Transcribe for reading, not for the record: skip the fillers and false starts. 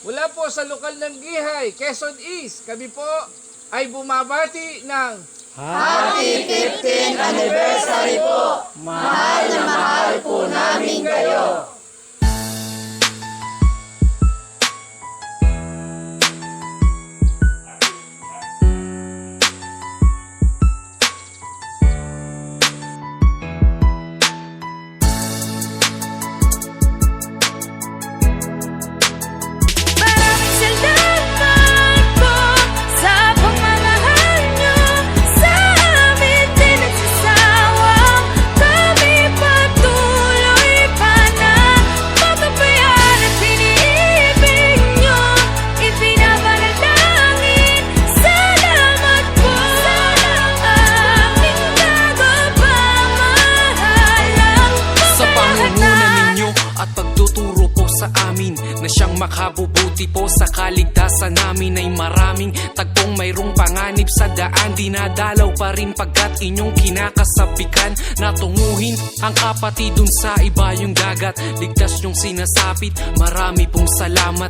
Mula po sa lokal ng Gihay, Quezon East, kami po ay bumabati ng Happy 15th anniversary po! Mahal na mahal po namin kayo! Sa amin na siyang makabubuti po sa kaligtasan namin ay maraming tagpong mayroong panganib sa daan, dinadalaw pa rin pagkat inyong kinakasapikan na tunguhin ang kapatid dun sa iba yung dagat, ligtas yung sinasapit, marami pong salamat.